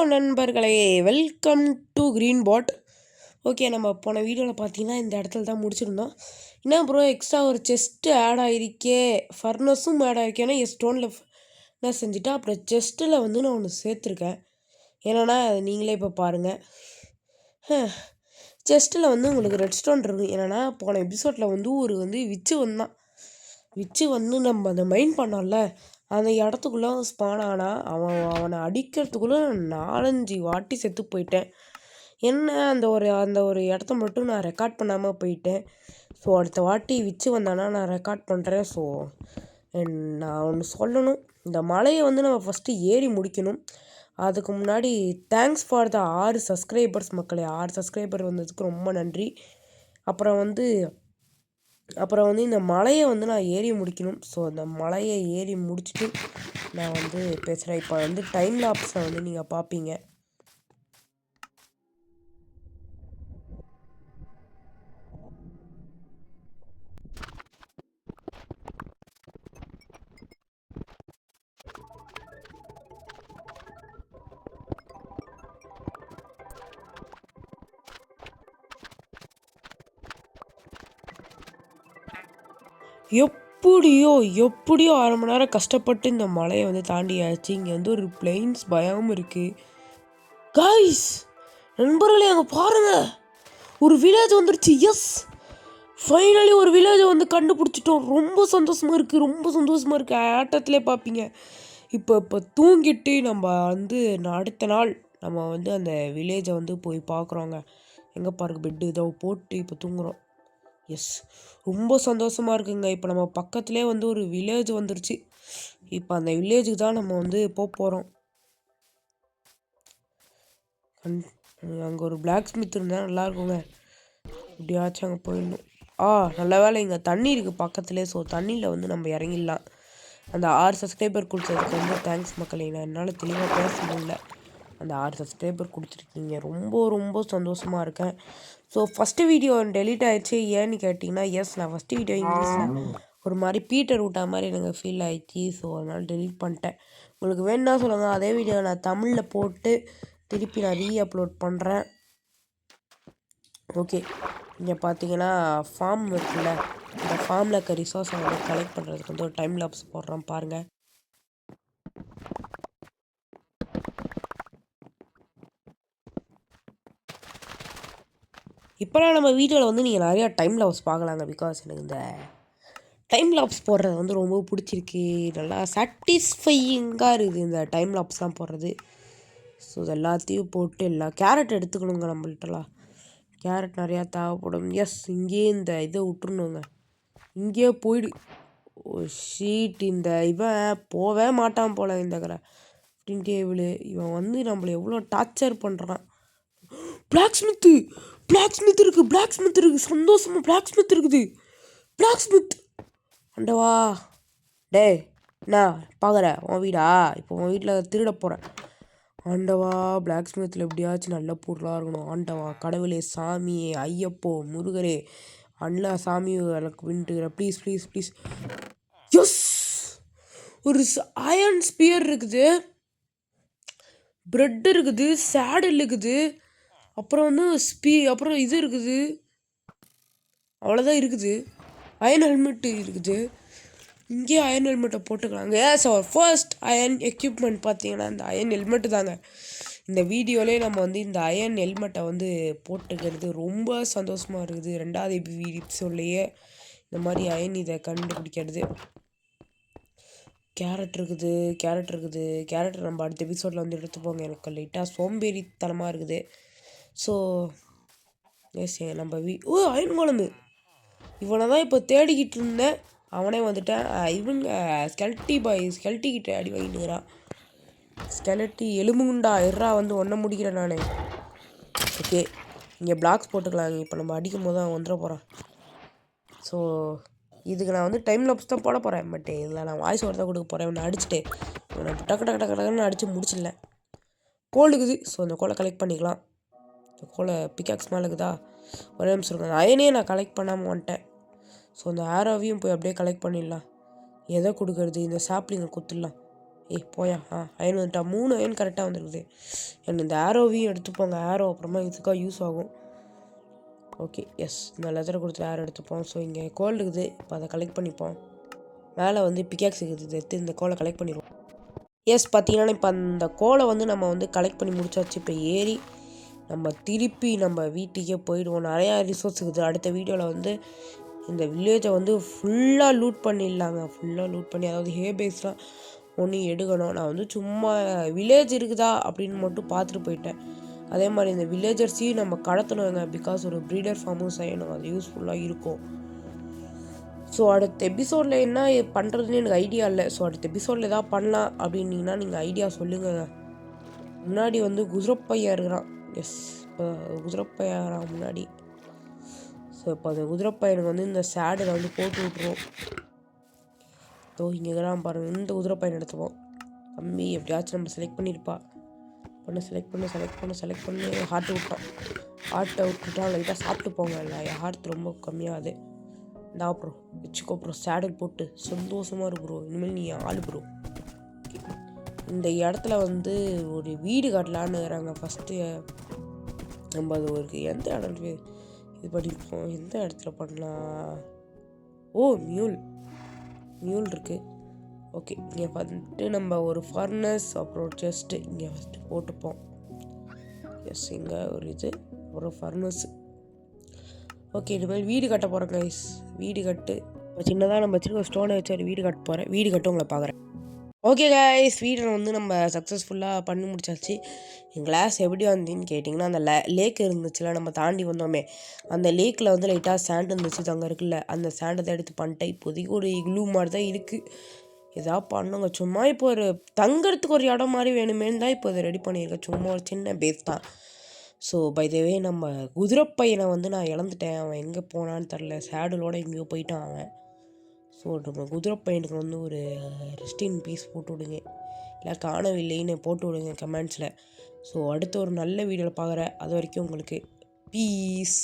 நண்பர்களே, welcome to Green Pod. Okay, நம்ம போன வீடியோவில் பார்த்தீங்கன்னா இந்த இடத்துல தான் முடிச்சிருந்தோம். என்ன ப்ரோ எக்ஸ்ட்ரா ஒரு செஸ்ட்டு ஆட் ஆகிருக்கே, ஃபர்னஸும் ஆட் ஆகிருக்கேன்னா ஸ்டோனில் தான் செஞ்சுட்டேன். அப்புறம் செஸ்ட்டில் வந்து நான் ஒன்று சேர்த்துருக்கேன். என்னென்னா அது நீங்களே இப்போ பாருங்கள். செஸ்ட்டில் வந்து உங்களுக்கு ரெட் ஸ்டோன் இருக்கும். என்னென்னா போன எபிசோடில் வந்து விச்சு வந்தான். விச்சு வந்து நம்ம அதை மைண்ட் பண்ணோம்ல, அந்த இடத்துக்குள்ளே ஸ்பான் ஆனால் அவனை அடிக்கிறதுக்குள்ளே 4-5 வாட்டி செத்து போயிட்டேன். என்ன அந்த ஒரு இடத்த மட்டும் நான் ரெக்கார்ட் பண்ணாமல் போயிட்டேன். ஸோ அடுத்த வாட்டி விச்சு வந்தானா நான் ரெக்கார்ட் பண்ணுறேன். ஸோ நான் ஒன்று சொல்லணும், இந்த மலையை வந்து நம்ம ஃபஸ்ட்டு ஏறி முடிக்கணும். அதுக்கு முன்னாடி தேங்க்ஸ் ஃபார் த 6 சப்ஸ்கிரைபர்ஸ் மக்களே. 6 சப்ஸ்கிரைபர் வந்ததுக்கு ரொம்ப நன்றி. அப்புறம் வந்து இந்த மலையை வந்து நான் ஏறி முடிக்கணும். ஸோ அந்த மலையை ஏறி முடிச்சுட்டு நான் வந்து பேசுகிறேன். இப்போ வந்து டைம் லாப்ஸை வந்து நீங்கள் பார்ப்பீங்க. எப்படியோ 1/2 மணி நேரம் கஷ்டப்பட்டு இந்த மலையை வந்து தாண்டியாச்சு. இங்கே வந்து ஒரு பிளெயின்ஸ் பயமும் இருக்குது. காய்ஸ் நண்பர்களே, அங்கே பாருங்கள், ஒரு வில்லேஜ் வந்துருச்சு. எஸ், ஃபைனலி ஒரு வில்லேஜை வந்து கண்டுபிடிச்சிட்டோம். ரொம்ப சந்தோஷமாக இருக்குது. ஆட்டத்திலே பார்ப்பீங்க. இப்போ தூங்கிட்டு நம்ம வந்து அடுத்த நாள் நம்ம வந்து அந்த வில்லேஜை வந்து போய் பார்க்குறோங்க. எங்கே பாருங்க, பெட்டு இதை போட்டு இப்போ தூங்குகிறோம். எஸ், ரொம்ப சந்தோஷமாக இருக்குங்க. இப்போ நம்ம பக்கத்துலேயே வந்து ஒரு வில்லேஜ் வந்துருச்சு. இப்போ அந்த வில்லேஜுக்கு தான் நம்ம வந்து போகிறோம். அங்கே ஒரு பிளாக் ஸ்மித் இருந்தால் நல்லாயிருக்குங்க. எப்படியாச்சும் அங்கே போயிடணும். நல்ல வேலை இங்கே தண்ணி இருக்குது பக்கத்துலேயே. ஸோ தண்ணியில் வந்து நம்ம இறங்கிடலாம். அந்த 6 சப்ஸ்கிரைபர் கொடுத்ததுக்கு வந்து தேங்க்ஸ் மக்களே. நான் என்னால் தெளிவாக பேச முடியல. அந்த 6 சப்ஸ்கிரைபர் கொடுத்துருக்கீங்க, ரொம்ப சந்தோஷமாக இருக்கேன். ஸோ ஃபஸ்ட்டு வீடியோ டெலீட் ஆகிடுச்சு. ஏன்னு கேட்டிங்கன்னா, எஸ், நான் ஃபஸ்ட்டு வீடியோ இங்கிலீஷில் ஒரு மாதிரி பீட்டர் விட்டா மாதிரி எனக்கு ஃபீல் ஆகிடுச்சு. ஸோ அதனால் டெலீட் பண்ணிட்டேன். உங்களுக்கு வேணுன்னா சொல்லுங்கள், அதே வீடியோ நான் தமிழில் போட்டு திருப்பி நான் அப்லோட் பண்ணுறேன். ஓகே, இங்கே பார்த்தீங்கன்னா ஃபார்ம் இருக்குல்ல, இந்த ஃபார்மில் இருக்க ரிசோர்ஸை வந்து கலெக்ட் பண்ணுறதுக்கு வந்து ஒரு டைம் லாப்ஸ் போடுறேன் பாருங்கள். இப்போலாம் நம்ம வீடியோவில் வந்து நீங்கள் நிறையா டைம் லாப்ஸ் பார்க்கலாங்க. பிகாஸ் எனக்கு இந்த டைம் லாப்ஸ் போடுறது வந்து ரொம்ப பிடிச்சிருக்கு. நல்லா சாட்டிஸ்ஃபையிங்காக இருக்குது இந்த டைம் லாப்ஸ்லாம் போடுறது. ஸோ இது எல்லாத்தையும் போட்டு கேரட் எடுத்துக்கணுங்க. நம்மள்ட்டலாம் கேரட் நிறையா தேவைப்படும். எஸ், இங்கேயே இந்த இதை விட்டுருணுங்க. இங்கேயே போயிடு. ஷீட், இந்த இவன் போவே மாட்டான் போல். இந்த கிராஃப்டிங் டேபிள் இவன் வந்து நம்மளை எவ்வளோ டார்ச்சர் பண்ணுறான். பிளாக் ஸ்மித் இருக்குது. சந்தோஷமா பிளாக் ஸ்மித் இருக்குது. அண்டவா, டே என்ன பார்க்குற? உன் வீடா? இப்போ உன் வீட்டில் திருட போகிறேன். ஆண்டவா, பிளாக் ஸ்மித்தில் எப்படியாச்சும் நல்ல பொருளாக இருக்கணும். ஆண்டவா, கடவுளே, சாமியே, ஐயப்போ, முருகரே, அண்ணா சாமி எனக்கு விண்டுகிறேன். ப்ளீஸ். எஸ், ஒரு அயர்ன் ஸ்பியர் இருக்குது, பிரெட் இருக்குது, சேடில் இருக்குது, அப்புறம் வந்து அப்புறம் இது இருக்குது. அவ்வளோதான் இருக்குது. அயர்ன் ஹெல்மெட்டு இருக்குது. இங்கேயே அயர்ன் ஹெல்மெட்டை போட்டுக்கலாங்க. ஏஸ், அவர் ஃபர்ஸ்ட் அயர்ன் எக்யூப்மெண்ட் பார்த்தீங்கன்னா இந்த அயர்ன் ஹெல்மெட்டு தாங்க. இந்த வீடியோலேயே நம்ம வந்து இந்த அயர்ன் ஹெல்மெட்டை வந்து போட்டுக்கிறது ரொம்ப சந்தோஷமாக இருக்குது. 2வது எபிசோட்லேயே இந்த மாதிரி அயர்ன் இதை கண்டுபிடிக்கிறது. கேரட் இருக்குது. கேரட் நம்ம அடுத்த எபிசோடில் வந்து எடுத்துப்போங்க. எனக்கு லைட்டாக சோம்பேறித்தனமாக இருக்குது. ஸோ எஸ், நம்ம அயர்ன் குழம்பு இவனை தான் இப்போ தேடிக்கிட்டு இருந்தேன். அவனே வந்துட்டேன். இவங்க ஸ்கெல்ட்டி கிட்ட அடி வாங்கிட்டுக்கிறான். ஸ்கெலட்டி எலும்புண்டா எறா வந்து ஒன்றை முடிக்கிறேன் நான். ஓகே, இங்கே பிளாக்ஸ் போட்டுக்கலாங்க. இப்போ நம்ம அடிக்கும் போது அவன் வந்துட போகிறான். ஸோ இதுக்கு நான் வந்து டைம் லாப்ஸ் தான் போட போகிறேன். பட் இதில் நான் வாய்ஸ் ஓவர் தான் கொடுக்க போகிறேன். இவனை அடிச்சுட்டு இவனை டக்குன்னு அடித்து முடிச்சிடலேன். கோல் இருக்குது. ஸோ அந்த கோலை கலெக்ட் பண்ணிக்கலாம். இந்த கோலை பிக்காக்ஸ் மேலே இருக்குதா? ஒரே நிமிஷம் இருக்கும். அயனே நான் கலெக்ட் பண்ணாமல் வந்துட்டேன். ஸோ அந்த ஆரோவையும் போய் அப்படியே கலெக்ட் பண்ணிடலாம். எதை கொடுக்கறது? இந்த சாப்ளிங்கை கொடுத்துடலாம். போயா அயன் வந்துட்டா 3 அயன் கரெக்டாக வந்துருக்குது. எனக்கு இந்த ஆரோவையும் எடுத்துப்போங்க. ஆரோ அப்புறமா இதுக்காக யூஸ் ஆகும். ஓகே எஸ் இந்த லெதரை கொடுத்து ஆரோ எடுத்துப்போம். ஸோ இங்கே கோல் இருக்குது, இப்போ அதை கலெக்ட் பண்ணிப்போம். மேலே வந்து பிக்காக்ஸ் இருக்குது, எடுத்து இந்த கோலை கலெக்ட் பண்ணிடுவோம். எஸ் பார்த்தீங்கன்னா இப்போ அந்த கோலை வந்து நம்ம வந்து கலெக்ட் பண்ணி முடிச்சாச்சு. இப்போ ஏறி நம்ம திருப்பி நம்ம வீட்டுக்கே போயிடுவோம். நிறையா ரிசோர்ஸ் இருக்குது. அடுத்த வீடியோவில் வந்து இந்த வில்லேஜை வந்து ஃபுல்லாக லூட் பண்ணிடலாங்க. ஃபுல்லாக லூட் பண்ணி, அதாவது ஹேபேஸ்லாம் ஒன்று எடுக்கணும். நான் வந்து சும்மா வில்லேஜ் இருக்குதா அப்படின்னு மட்டும் பார்த்துட்டு போயிட்டேன். அதே மாதிரி இந்த வில்லேஜர்ஸையும் நம்ம கடத்தணுங்க. பிகாஸ் ஒரு ப்ரீடர் ஃபார்மும் செய்யணும், அது யூஸ்ஃபுல்லாக இருக்கும். ஸோ அடுத்த எபிசோடில் என்ன பண்ணுறதுன்னு எனக்கு ஐடியா இல்லை. ஸோ அடுத்த எபிசோடில் எதாவது பண்ணலாம் அப்படின்னீங்கன்னா நீங்கள் ஐடியா சொல்லுங்கள். முன்னாடி வந்து குதிரைப்பையா இருக்கிறான். எஸ் இப்போ குதிரைப்பையாகிறான் முன்னாடி. ஸோ இப்போ அந்த குதிரைப்பையனுக்கு வந்து இந்த சேடில் வந்து போட்டு விட்ருவோம். இங்கே இருக்கிறான் பாருங்கள். இந்த குதிரைப்பையன் எடுத்துப்போம். தம்பி எப்படியாச்சும் நம்ம செலக்ட் பண்ணியிருப்பா. செலக்ட் பண்ணி ஹார்ட்டு விட்டான். ஹார்ட்டை விட்டுட்டா லைட்டாக சாப்பிட்டு போங்க. இல்லை ஹார்ட் ரொம்ப கம்மியாகுது. ப்ரோ வச்சுக்கோ ப்ரோ, சேடல் போட்டு சந்தோஷமாக இருக்கு ப்ரோ. இனிமேல் நீ ஆள் ப்ரோ. இந்த இடத்துல வந்து ஒரு வீடு கட்டலான்னு இருக்கிறாங்க. ஃபஸ்ட்டு நம்ம அது ஒரு எந்த இடத்துல இது பண்ணியிருப்போம், எந்த இடத்துல பண்ணலாம்? மியூல் இருக்குது. ஓகே இங்கே வந்துட்டு நம்ம ஒரு ஃபர்னஸ் அப்புறம் ஜஸ்ட்டு இங்கே ஃபஸ்ட்டு போட்டுப்போம். எஸ் இங்கே ஒரு இது ஒரு ஃபர்னஸ். ஓகே இனிமேல் வீடு கட்ட போகிறேன் கைஸ். வீடு கட்டு சின்னதாக நம்ம வச்சுருக்க ஸ்டோனை வச்சு ஒரு வீடு கட்ட போகிறேன். வீடு கட்ட உங்களை பார்க்குறேன். ஓகே கைஸ், வீடை வந்து நம்ம சக்ஸஸ்ஃபுல்லாக பண்ணி முடிச்சாச்சு. என் கிளாஸ் எப்படி வந்தீங்கன்னு கேட்டிங்கன்னா, அந்த லேக் இருந்துச்சுல, நம்ம தாண்டி வந்தோமே, அந்த லேக்கில் வந்து லைட்டாக சேண்ட் இருந்துச்சு. அங்கே இருக்குல்ல, அந்த சேண்டை தான் எடுத்து பண்ணிட்டேன். இப்போதைக்கு ஒரு இக்லூ மாதிரி தான் இருக்குது. எதாவது பண்ணுங்க. சும்மா இப்போ ஒரு தங்கிறதுக்கு ஒரு இடம் மாதிரி வேணுமேன்னு தான் இப்போ அதை ரெடி பண்ணியிருக்கேன். சும்மா ஒரு சின்ன பேஸ் தான். ஸோ பை த வே நம்ம குதிரைப்பையனை வந்து நான் இழந்துட்டேன். அவன் எங்கே போனான்னு தெரில. சேடலோடு எங்கேயோ போயிட்டான் அவன். ஸோ நம்ம குதிரைப்பையனுக்கு வந்து ஒரு ரெஸ்ட் இன் பீஸ் போட்டு விடுங்க, இல்லை காணவில்லைன்னு போட்டு விடுங்க கமெண்ட்ஸில். ஸோ அடுத்த ஒரு நல்ல வீடியோவில் பார்க்குறேன். அது வரைக்கும் உங்களுக்கு பீஸ்.